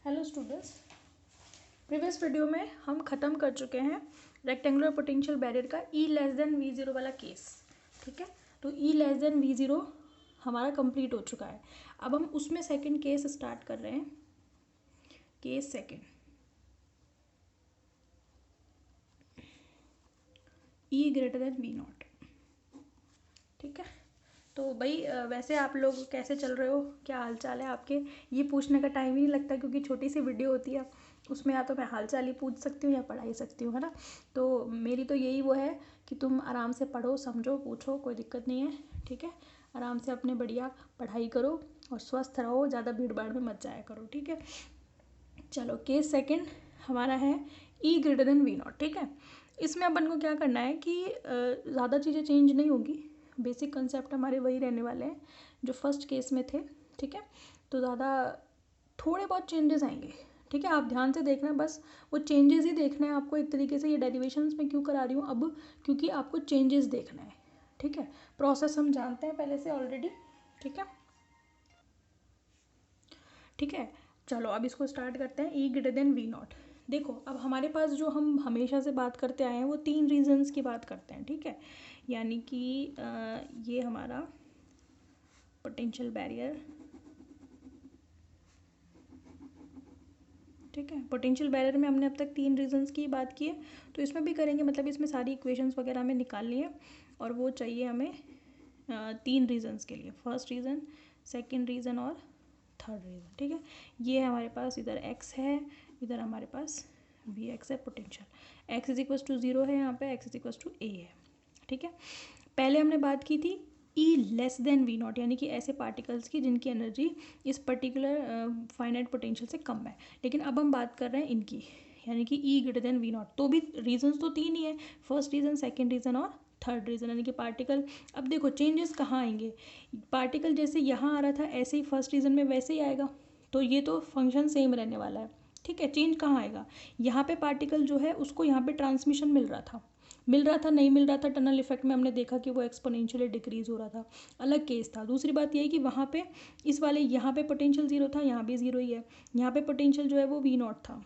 Hello students, previous video में हम ख़त्म कर चुके हैं रेक्टेंगुलर पोटेंशियल बैरियर का E लेस देन V0 वाला केस। ठीक है, तो E लेस देन V0 हमारा कंप्लीट हो चुका है। अब हम उसमें सेकंड केस स्टार्ट कर रहे हैं। Case second, E greater than V0। ठीक है, तो भाई वैसे आप लोग कैसे चल रहे हो, क्या हाल चाल है आपके, ये पूछने का टाइम ही नहीं लगता क्योंकि छोटी सी वीडियो होती है, उसमें या तो मैं हाल चाल ही पूछ सकती हूँ या पढ़ाई सकती हूँ, है ना। तो मेरी तो यही वो है कि तुम आराम से पढ़ो, समझो, पूछो, कोई दिक्कत नहीं है। ठीक है, आराम से अपने बढ़िया पढ़ाई करो और स्वस्थ रहो, ज़्यादा भीड़ भाड़ में मत जाया करो। ठीक है, चलो केस सेकंड हमारा है E ग्रेटर देन V0। ठीक है, इसमें अपन को क्या करना है कि ज़्यादा चीज़ें चेंज नहीं होगी, बेसिक कंसेप्ट हमारे वही रहने वाले हैं जो फर्स्ट केस में थे। ठीक है, तो ज़्यादा थोड़े बहुत चेंजेस आएंगे। ठीक है, आप ध्यान से देखना, बस वो चेंजेस ही देखना है आपको। एक तरीके से ये डेरिवेशंस में क्यों करा रही हूँ अब, क्योंकि आपको चेंजेस देखना है। ठीक है, प्रोसेस हम जानते हैं पहले से ऑलरेडी। ठीक है, ठीक है, चलो अब इसको स्टार्ट करते हैं। E greater than V0। देखो, अब हमारे पास जो हम हमेशा से बात करते आए हैं वो तीन रीजंस की बात करते हैं। ठीक है, यानी कि ये हमारा पोटेंशियल बैरियर। ठीक है, पोटेंशियल बैरियर में हमने अब तक तीन रीजंस की बात की है, तो इसमें भी करेंगे। मतलब इसमें सारी इक्वेशंस वगैरह हमें निकालनी है और वो चाहिए हमें तीन रीजंस के लिए, फर्स्ट रीज़न, सेकंड रीज़न और थर्ड रीज़न। ठीक है, ये हमारे पास इधर x है, इधर हमारे पास Vx है potential. x is equal to 0 है, यहाँ पे x is equal to a है। ठीक है, पहले हमने बात की थी E लेस देन V0, यानी कि ऐसे पार्टिकल्स की जिनकी एनर्जी इस पर्टिकुलर फाइनाइट पोटेंशियल से कम है। लेकिन अब हम बात कर रहे हैं इनकी, यानी कि E ग्रेटर देन V0। तो भी रीजंस तो तीन ही है, फर्स्ट रीज़न, सेकंड रीज़न और थर्ड रीज़न, यानी कि पार्टिकल। अब देखो चेंजेस कहाँ आएंगे, पार्टिकल जैसे यहाँ आ रहा था ऐसे ही फर्स्ट रीज़न में वैसे ही आएगा, तो ये तो फंक्शन सेम रहने वाला है। ठीक है, चेंज कहाँ आएगा, यहाँ पे पार्टिकल जो है उसको यहाँ पे ट्रांसमिशन मिल रहा था, नहीं मिल रहा था, टनल इफेक्ट में हमने देखा कि वो एक्सपोनेंशियली डिक्रीज हो रहा था, अलग केस था। दूसरी बात ये है कि वहाँ पे इस वाले यहाँ पे पोटेंशियल जीरो था, यहाँ भी जीरो ही है, यहाँ पे पोटेंशियल जो है वो V0 था।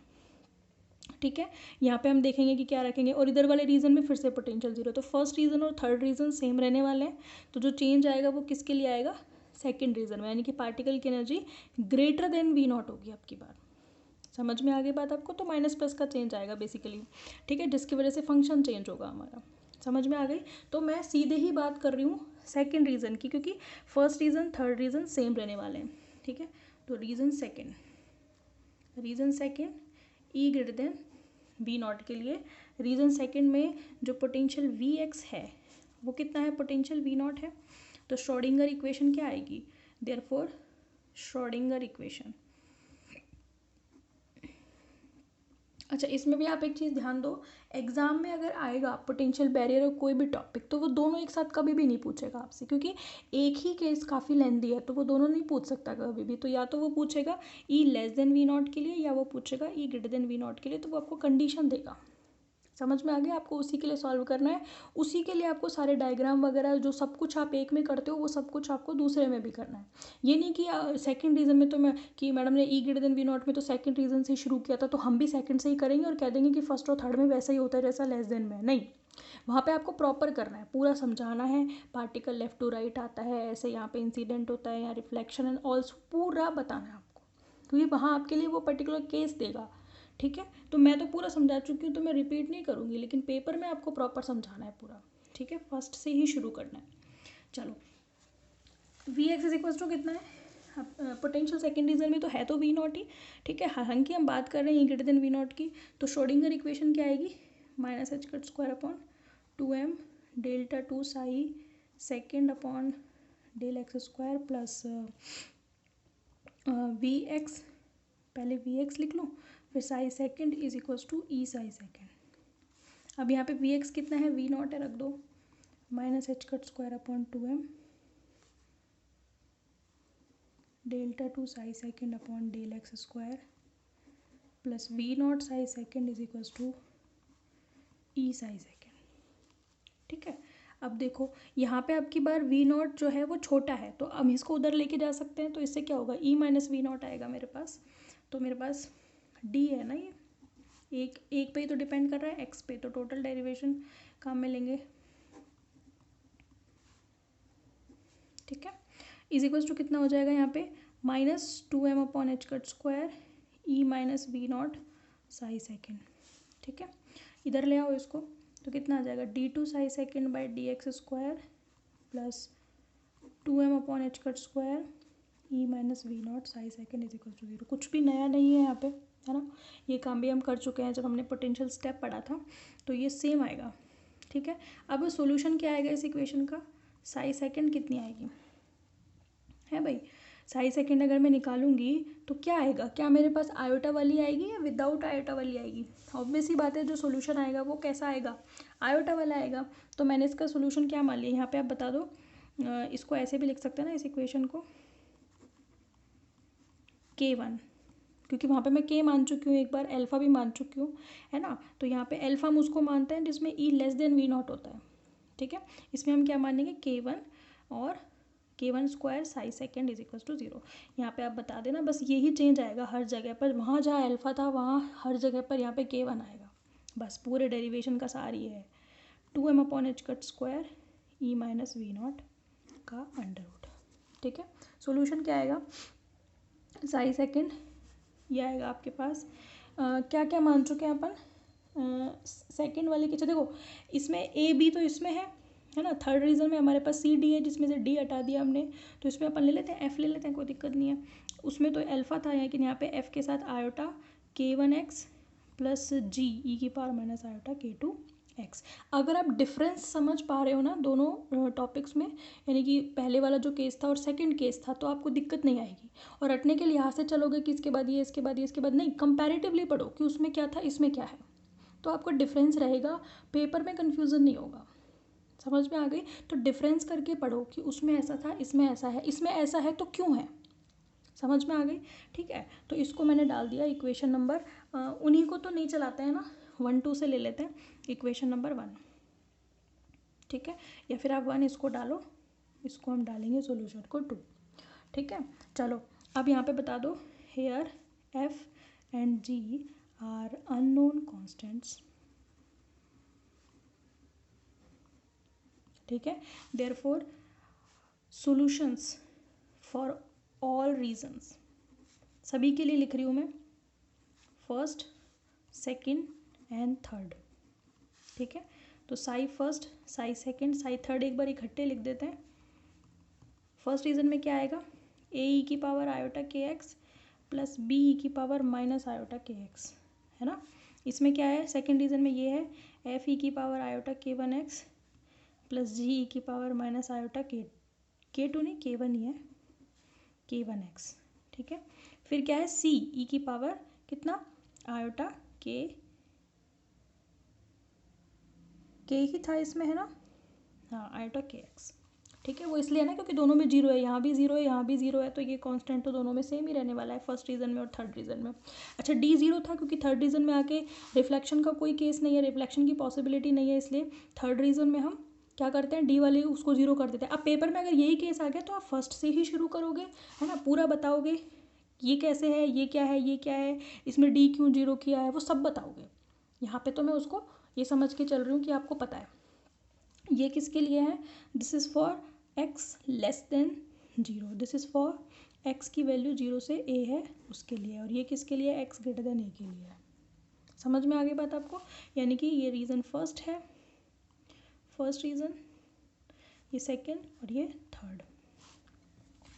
ठीक है, यहाँ पे हम देखेंगे कि क्या रखेंगे, और इधर वाले रीजन में फिर से पोटेंशियल जीरो। तो फर्स्ट रीजन और थर्ड रीजन सेम रहने वाले हैं, तो जो चेंज आएगा वो किसके लिए आएगा, सेकेंड रीजन में, यानी कि पार्टिकल की एनर्जी ग्रेटर देन V0 होगी आपकी बार। समझ में आ गई बात आपको, तो माइनस प्लस का चेंज आएगा बेसिकली। ठीक है, जिसकी वजह से फंक्शन चेंज होगा हमारा। समझ में आ गई, तो मैं सीधे ही बात कर रही हूँ सेकंड रीज़न की, क्योंकि first reason third reason same रहने वाले हैं। ठीक है, तो reason second E greater than V0 के लिए, रीज़न सेकंड में जो पोटेंशियल Vx है वो कितना है, पोटेंशियल V0 है। तो श्रोडिंगर इक्वेशन क्या आएगी, देयरफॉर श्रोडिंगर इक्वेशन। अच्छा, इसमें भी आप एक चीज़ ध्यान दो, एग्जाम में अगर आएगा पोटेंशियल बैरियर और कोई भी टॉपिक, तो वो दोनों एक साथ कभी भी नहीं पूछेगा आपसे, क्योंकि एक ही केस काफ़ी लेंदी है, तो वो दोनों नहीं पूछ सकता कभी भी। तो या तो वो पूछेगा E लेस देन V0 के लिए, या वो पूछेगा E ग्रेटर देन V0 के लिए, तो वो आपको कंडीशन देगा। समझ में आ गया, आपको उसी के लिए सॉल्व करना है, उसी के लिए आपको सारे डायग्राम वगैरह जो सब कुछ आप एक में करते हो वो सब कुछ आपको दूसरे में भी करना है। ये नहीं कि सेकंड रीज़न में तो मैं कि मैडम ने E ग्रेटर देन V0 में तो सेकंड रीज़न से ही शुरू किया था, तो हम भी सेकंड से ही करेंगे और कह देंगे कि फर्स्ट और थर्ड में वैसा ही होता है जैसा लेस देन में। नहीं, वहाँ पे आपको प्रॉपर करना है, पूरा समझाना है, पार्टिकल लेफ्ट टू राइट आता है, ऐसे यहाँ पे इंसिडेंट होता है, यहाँ रिफ्लेक्शन एंड ऑल्सो पूरा बताना है आपको, क्योंकि वहाँ आपके लिए वो पर्टिकुलर केस देगा। ठीक है, तो मैं तो पूरा समझा चुकी हूँ, तो मैं रिपीट नहीं करूँगी, लेकिन पेपर में आपको प्रॉपर समझाना है पूरा। ठीक है, फर्स्ट से ही शुरू करना है। चलो, Vx इज इक्वल टू कितना है, पोटेंशियल सेकेंड रीजन में तो है तो V0 ही। ठीक है, हालांकि हम बात कर रहे हैं E ग्रेटर देन V0 की, तो श्रोडिंगर इक्वेशन क्या आएगी, minus H cut square upon 2m delta 2 psi second upon del X square plus Vx, पहले Vx लिख लो, फिर psi second is equals to E psi second. अब यहाँ पे Vx कितना है, V0 है, रख दो, minus H cut square upon 2m delta 2 psi second upon del X square plus V0 psi second is equals to E psi second. ठीक है, अब देखो यहाँ पे आपकी बार वी नॉट जो है वो छोटा है, तो हम इसको उधर लेके जा सकते हैं, तो इससे क्या होगा, ई माइनस वी नॉट आएगा मेरे पास। तो मेरे पास डी है ना, ये एक पे ही तो डिपेंड कर रहा है, एक्स पे, तो टोटल डेरिवेशन काम में लेंगे, ठीक है। इज इक्वल्स टू कितना हो जाएगा यहाँ पे, -2m/h² E minus V naught psi second, ठीक है। इधर ले आओ इसको, तो कितना आ जाएगा, d2 psi second by dx² plus 2m/h² E minus V naught psi second is equal to 0। कुछ भी नया नहीं है यहाँ पे, है ना, ये काम भी हम कर चुके हैं जब हमने पोटेंशियल स्टेप पढ़ा था, तो ये सेम आएगा, ठीक है। अब सॉल्यूशन क्या आएगा इस इक्वेशन का, साई सेकेंड कितनी आएगी, है भाई, साई सेकेंड अगर मैं निकालूंगी तो क्या आएगा, क्या मेरे पास आयोटा वाली आएगी या विदाउट आयोटा वाली आएगी, ऑब्वियस ही बात है, जो सॉल्यूशन आएगा वो कैसा आएगा, आयोटा वाला आएगा। तो मैंने इसका सॉल्यूशन क्या मान लिया, यहाँ पे आप बता दो, इसको ऐसे भी लिख सकते हैं ना इस इक्वेशन को, K1, क्योंकि वहाँ पे मैं K मान चुकी हूँ एक बार, अल्फ़ा भी मान चुकी हूँ, है ना, तो यहाँ पे अल्फ़ा हम उसको मानते हैं जिसमें E less than V naught होता है, ठीक है। इसमें हम क्या मानेंगे, K1 और K1² psi second is equal to 0। यहाँ पे आप बता देना, बस यही चेंज आएगा हर जगह पर, वहाँ जहाँ अल्फ़ा था वहाँ हर जगह पर यहाँ पे K1 आएगा, बस पूरे डेरिवेशन का सार ये है, 2m/h² E minus V naught का अंडर रूट, ठीक है। सोल्यूशन क्या आएगा, साई सेकेंड ये आएगा आपके पास, क्या क्या मान चुके हैं अपन, सेकेंड वाले की, अच्छा देखो इसमें ए बी तो इसमें है ना, थर्ड रीज़न में हमारे पास सी डी है, जिसमें से डी हटा दिया हमने, तो इसमें अपन ले लेते हैं एफ़ ले लेते हैं, कोई दिक्कत नहीं है। उसमें तो अल्फ़ा था, लेकिन यहाँ पे एफ़ के साथ आयोटा K1x प्लस जी ई की पावर माइनस आयोटा K2x। अगर आप डिफरेंस समझ पा रहे हो ना दोनों टॉपिक्स में, यानी कि पहले वाला जो केस था और सेकंड केस था, तो आपको दिक्कत नहीं आएगी। और रटने के लिहाज से चलोगे कि इसके बाद ये, इसके बाद ये, इसके बाद नहीं, कंपैरेटिवली पढ़ो कि उसमें क्या था इसमें क्या है, तो आपको डिफरेंस रहेगा, पेपर में कन्फ्यूज़न नहीं होगा, समझ में आ गई। तो डिफरेंस करके पढ़ो कि उसमें ऐसा था, इसमें ऐसा है, इसमें ऐसा है तो क्यों है, समझ में आ गई, ठीक है। तो इसको मैंने डाल दिया इक्वेशन नंबर, उन्हीं को तो नहीं चलाते हैं ना, 1 2 से ले लेते हैं, इक्वेशन नंबर 1, ठीक है, या फिर आप 1 इसको डालो, इसको हम डालेंगे सोल्यूशन को 2, ठीक है। चलो अब यहाँ पे बता दो, here F and G are unknown constants, ठीक है। Therefore solutions for all regions, सभी के लिए लिख रही हूँ मैं, फर्स्ट सेकंड एंड थर्ड, ठीक है। तो Sai first, Sai second, Sai third एक बार इकट्ठे लिख देते हैं। फर्स्ट रीजन में क्या आएगा, ए ई की power iota KX plus B E की पावर माइनस आयोटा KX, है ना। इसमें क्या है, सेकंड रीजन में ये है, एफ ई की पावर आयोटा K1x प्लस जी ई की पावर माइनस आयोटा K2 नहीं, K1 ही है, K1x, ठीक है। फिर क्या है, सी ई की पावर कितना, आयोटा के ही था इसमें, है ना, हाँ आयोटा KX, ठीक है। वो इसलिए है ना क्योंकि दोनों में जीरो है, यहाँ भी जीरो है, यहाँ भी जीरो है, तो ये कांस्टेंट तो दोनों में सेम ही रहने वाला है, फर्स्ट रीजन में और थर्ड रीजन में। अच्छा डी जीरो था क्योंकि थर्ड रीजन में आके रिफ्लेक्शन का कोई केस नहीं है, रिफ्लेक्शन की पॉसिबिलिटी नहीं है, इसलिए थर्ड रीजन में हम क्या करते हैं, डी वाले उसको जीरो कर देते हैं। अब पेपर में अगर यही केस आ गया तो आप फर्स्ट से ही शुरू करोगे, है ना, पूरा बताओगे ये कैसे है, ये क्या है, ये क्या है, इसमें डी क्यों जीरो किया है, वो सब बताओगे। यहाँ पे तो मैं उसको ये समझ के चल रही हूँ कि आपको पता है ये किसके लिए है, this is for x less than zero, this is for x की वैल्यू जीरो से ए है उसके लिए, और ये किसके लिए, एक्स ग्रेटर देन ए के लिए है। समझ में आ गई बात आपको, यानी कि ये रीज़न फर्स्ट है, फर्स्ट रीज़न, ये सेकंड और ये थर्ड,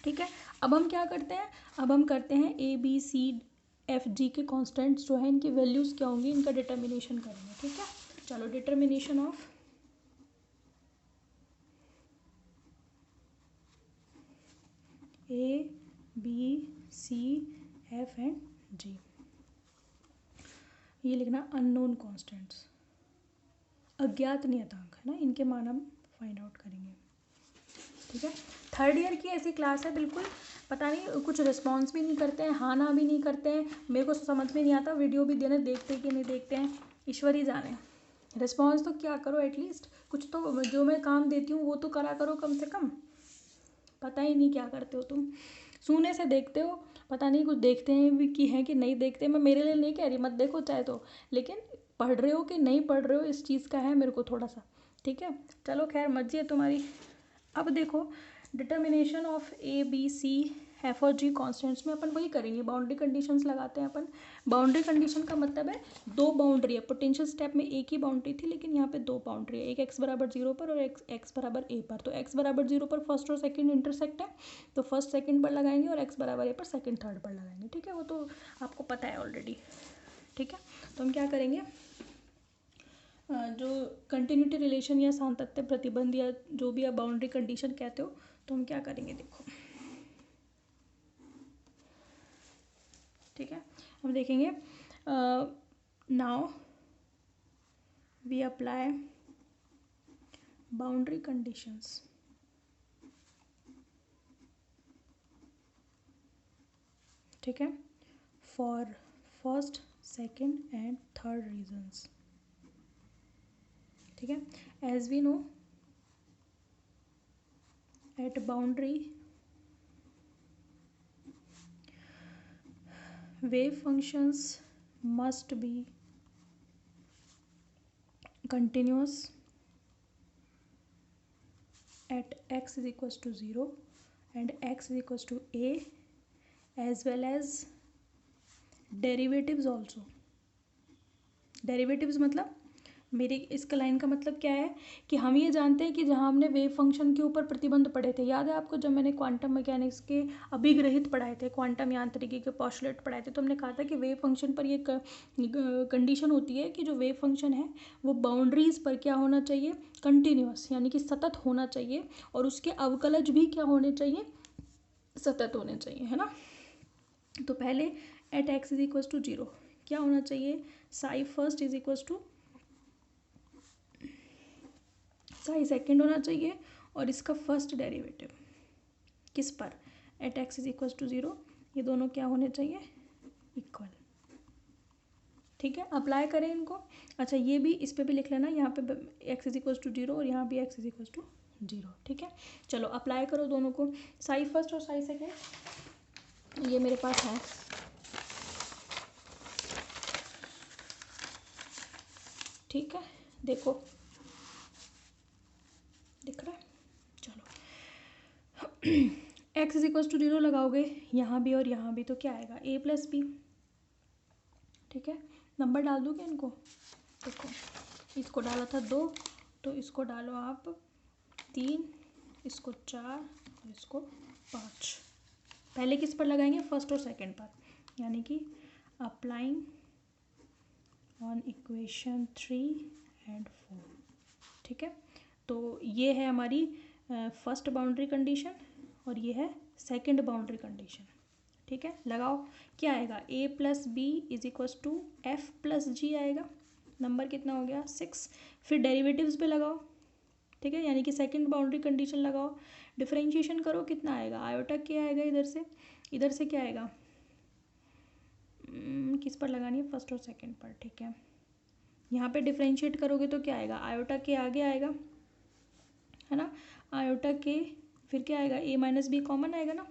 ठीक है। अब हम क्या करते हैं, अब हम करते हैं ए बी सी एफ जी के कॉन्स्टेंट्स जो है इनकी वैल्यूज़ क्या होंगी, इनका डिटर्मिनेशन करेंगे, ठीक है। चलो determination of A B C F and G, ये लिखना अननोन कॉन्स्टेंट्स, अज्ञात नियतांक, है ना, इनके मान हम फाइंड आउट करेंगे, ठीक है। थर्ड ईयर की ऐसी क्लास है, बिल्कुल पता नहीं कुछ रिस्पॉन्स भी नहीं करते हैं, हाँ ना भी नहीं करते हैं, मेरे को समझ में नहीं आता वीडियो भी देने देखते कि नहीं देखते हैं, ईश्वर ही जाने, रिस्पॉन्स तो क्या करो, एटलीस्ट कुछ तो जो मैं काम देती हूँ वो तो करा करो कम से कम। पता ही नहीं क्या करते हो तुम, सुने से देखते हो, पता नहीं कुछ देखते हैं भी कि हैं कि नहीं देखते। मैं मेरे लिए नहीं कह रही मत देखो चाहे तो, लेकिन पढ़ रहे हो कि नहीं पढ़ रहे हो इस चीज़ का है मेरे को थोड़ा सा, ठीक है। चलो खैर मर्जी है तुम्हारी। अब देखो determination of A B C F और जी कॉन्स्टेंट्स में अपन वही करेंगे, बाउंड्री कंडीशंस लगाते हैं अपन। बाउंड्री कंडीशन का मतलब है दो बाउंड्री है। पोटेंशियल स्टेप में एक ही बाउंड्री थी, लेकिन यहाँ पे दो बाउंड्री है, एक एक्स बराबर जीरो पर और एक्स बराबर ए पर। तो एक्स बराबर जीरो पर फर्स्ट और सेकंड इंटरसेक्ट है, तो फर्स्ट सेकंड पर लगाएंगे, और एक्स बराबर ए पर सेकंड थर्ड पर लगाएंगे, ठीक है। वो तो आपको पता है ऑलरेडी, ठीक है। तो हम क्या करेंगे, जो कंटिन्यूटी रिलेशन या सातत्य प्रतिबंध या जो भी आप बाउंड्री कंडीशन कहते हो, तो हम क्या करेंगे देखो, ठीक है। हम देखेंगे now we apply boundary conditions, ठीक है, for first second and third regions, ठीक है। As we know at boundary wave functions must be continuous at x is equals to 0 and x is equals to a, as well as derivatives also। derivatives मतलब मेरी इसका line का मतलब क्या है कि हम ये जानते हैं कि जहाँ हमने वेव फंक्शन के ऊपर प्रतिबंध पढ़े थे, याद है आपको जब मैंने क्वांटम मैकेनिक्स के अभिग्रहित पढ़ाए थे, क्वांटम यांत्रिकी के पोस्टुलेट पढ़ाए थे, तो हमने कहा था कि वेव फंक्शन पर ये कंडीशन होती है कि जो वेव फंक्शन है वो बाउंड्रीज पर क्या होना चाहिए, कंटिन्यूअस, यानी कि सतत होना चाहिए, और उसके अवकलज भी क्या होने चाहिए, सतत होने चाहिए, है ना। तो पहले at X is equals to zero क्या होना चाहिए, psi first is equals to psi second होना चाहिए, और इसका फर्स्ट डेरिवेटिव किस पर, at X is equal to zero, ये दोनों क्या होने चाहिए, इक्वल, ठीक है। अप्लाई करें इनको। अच्छा ये भी इस पे भी लिख लेना, यहाँ पे X is equal to zero और यहाँ भी X is equal to zero, ठीक है। चलो अप्लाई करो दोनों को, साई फर्स्ट और साई सेकेंड ये मेरे पास है, ठीक है। देखो दिख रहा है, चलो X is equal to zero लगाओगे यहाँ भी और यहाँ भी, तो क्या आएगा, ए प्लस बी, ठीक है। नंबर डाल दोगे इनको, देखो इसको डाला था 2, तो इसको डालो आप 3, इसको 4 और इसको 5। पहले किस पर लगाएंगे, फर्स्ट और सेकंड पर, यानी कि अप्लाइंग ऑन इक्वेशन 3 एंड 4, ठीक है। तो ये है हमारी फर्स्ट बाउंड्री कंडीशन और ये है सेकंड बाउंड्री कंडीशन, ठीक है। लगाओ क्या आएगा, A plus B is equals to F plus G आएगा, नंबर कितना हो गया 6। फिर डेरिवेटिव्स पे लगाओ, ठीक है, यानी कि सेकंड बाउंड्री कंडीशन लगाओ, डिफरेंशिएशन करो, कितना आएगा, आयोटा क्या आएगा, इधर से क्या आएगा, किस पर लगानी है, फर्स्ट और सेकंड पर, ठीक है। यहाँ पे डिफरेंशिएट करोगे तो क्या आएगा, आयोटा के आगे आएगा, है ना, आयोटा के फिर क्या आएगा, ए माइनस बी कॉमन आएगा ना,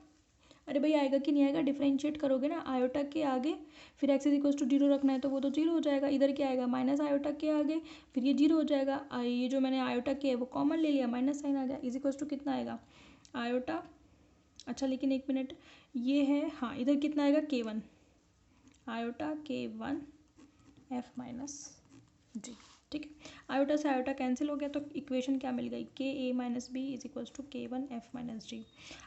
अरे भाई आएगा कि नहीं आएगा, डिफरेंशिएट करोगे ना, आयोटा के आगे फिर X is equals to zero रखना है तो वो तो जीरो हो जाएगा, इधर क्या आएगा, माइनस आयोटा के आगे फिर ये जीरो हो जाएगा, ये जो मैंने आयोटा के है वो कॉमन ले लिया, माइनस साइन आ गया, इज इक्वल्स टू कितना आएगा, आयोटा, अच्छा लेकिन एक मिनट, ये है हाँ, इधर कितना आएगा K1, iota K1 F minus जी, ठीक है। आयोटा से आयोटा कैंसिल हो गया, तो इक्वेशन क्या मिल गई, K A minus B is equals to K1 F minus G.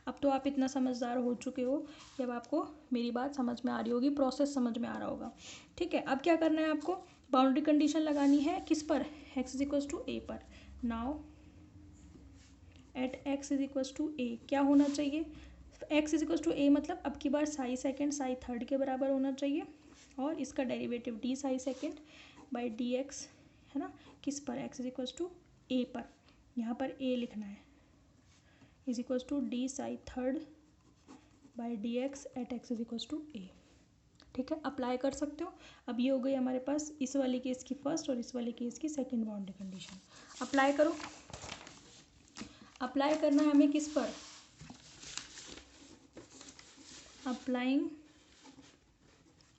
अब तो आप इतना समझदार हो चुके हो कि अब आपको मेरी बात समझ में आ रही होगी, प्रोसेस समझ में आ रहा होगा, ठीक है। अब क्या करना है आपको, बाउंड्री कंडीशन लगानी है किस पर, X is equals to A पर। Now at X is equals to A क्या होना चाहिए, X is equals to A मतलब अब की बार साई सेकेंड साई थर्ड के बराबर होना चाहिए, और इसका derivative D psi second by D X, है ना, किस पर, X is equals to A पर, यहाँ पर ए लिखना है, is equals to D psi third by D x eight X is equals to A, ठीक है, अप्लाई कर सकते हो। अब ये हो गई हमारे पास इस वाली केस की फर्स्ट और इस वाली केस की सेकंड बाउंड्री कंडीशन। अप्लाई करो। अप्लाई करना है हमें किस पर, अप्लाइंग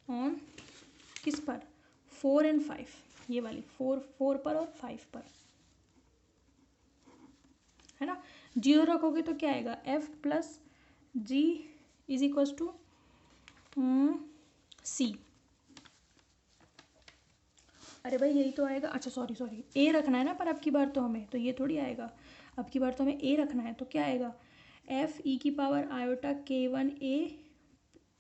ऑन किस पर, 4 और 5, ये वाली 4 पर और 5 पर, है ना। 0 रखोगे तो क्या आएगा, f plus G is equals to C. अरे भाई यही तो आएगा, अच्छा सॉरी ए रखना है ना, पर अब की बार तो हमें तो ये थोड़ी आएगा, अब की बार तो हमें ए रखना है, तो क्या आएगा, एफ ई की power iota k1 a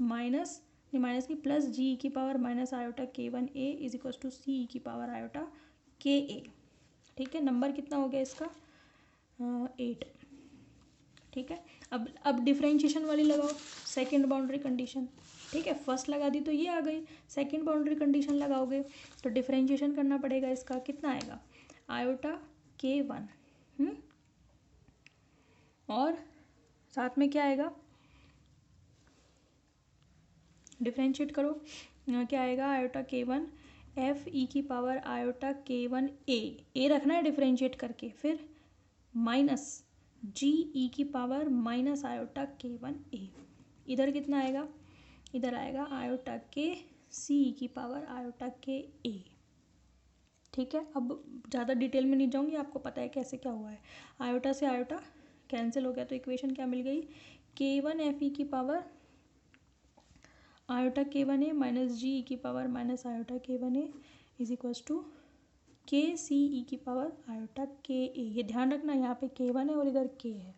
minus की प्लस जी की power minus iota k1 a is equals to C की पावर आयोटा k a। ठीक है, नंबर कितना हो गया इसका, 8। ठीक है, अब डिफरेंशिएशन वाली लगाओ, सेकंड बाउंड्री कंडीशन। ठीक है, फर्स्ट लगा दी तो ये आ गई, सेकंड बाउंड्री कंडीशन लगाओगे तो डिफरेंशिएशन करना पड़ेगा इसका, कितना आएगा, आयोटा k1 और साथ में क्या आएगा, डिफरेंशिएट करो, क्या आएगा, आयोटा k1 एफ ई की पावर आयोटा k1 a रखना है डिफरेंशिएट करके, फिर माइनस जी ई की power minus iota k1 a। इधर कितना आएगा, इधर आएगा आयोटा के सी की पावर आयोटा के a। ठीक है, अब ज़्यादा डिटेल में नहीं जाऊँगी, आपको पता है कैसे क्या हुआ है। आयोटा से आयोटा कैंसिल हो गया तो इक्वेशन क्या मिल गई, k1 एफ ई की power iota k1 a minus G E की power minus iota k1 a is equals to K C ई की पावर आयोटा के ए। ये ध्यान रखना, यहाँ पे k1 है और इधर k है।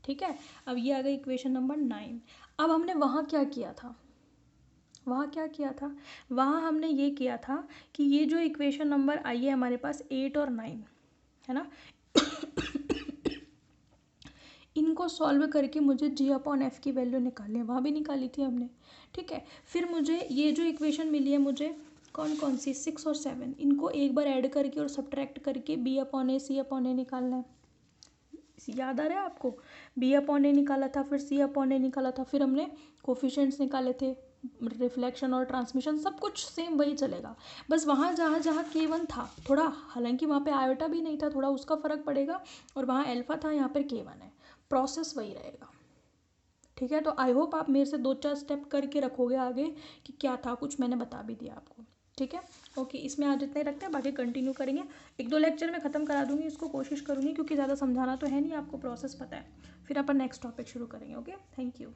ठीक है, अब ये आ गई इक्वेशन नंबर 9। अब हमने वहाँ क्या किया था, वहाँ हमने ये किया था कि ये जो इक्वेशन नंबर आई है हमारे पास 8 और 9, है ना, इनको सॉल्व करके मुझे जी अपॉन एफ की वैल्यू निकालनी है, वहाँ भी निकाली थी हमने। ठीक है, फिर मुझे ये जो इक्वेशन मिली है, मुझे कौन कौन सी 6 और 7, इनको एक बार ऐड करके और सब्ट्रैक्ट करके बी अपॉन ए सी अपॉन ए निकालना है। याद आ रहा है आपको, बी अपॉन ए निकाला था, फिर सी अपॉन ए निकाला था, फिर हमने कोफिशिएंट्स निकाले थे, रिफ्लेक्शन और ट्रांसमिशन सब कुछ सेम वही चलेगा, बस वहाँ जहाँ जहाँ k1 था थोड़ा, हालांकि वहाँ पे आयोटा भी नहीं था, थोड़ा उसका फ़र्क पड़ेगा, और वहाँ अल्फा था, यहाँ पर k1 है, प्रोसेस वही रहेगा। ठीक है, तो आई होप आप मेरे से 2-4 स्टेप करके रखोगे आगे कि क्या था, कुछ मैंने बता भी दिया आपको। ठीक है, ओके, इसमें आज इतना ही रखते हैं, बाकी कंटिन्यू करेंगे, 1-2 लेक्चर में ख़त्म करा दूंगी इसको, कोशिश करूँगी, क्योंकि ज़्यादा समझाना तो है नहीं, आपको प्रोसेस पता है, फिर अपन नेक्स्ट टॉपिक शुरू करेंगे। Okay, thank you.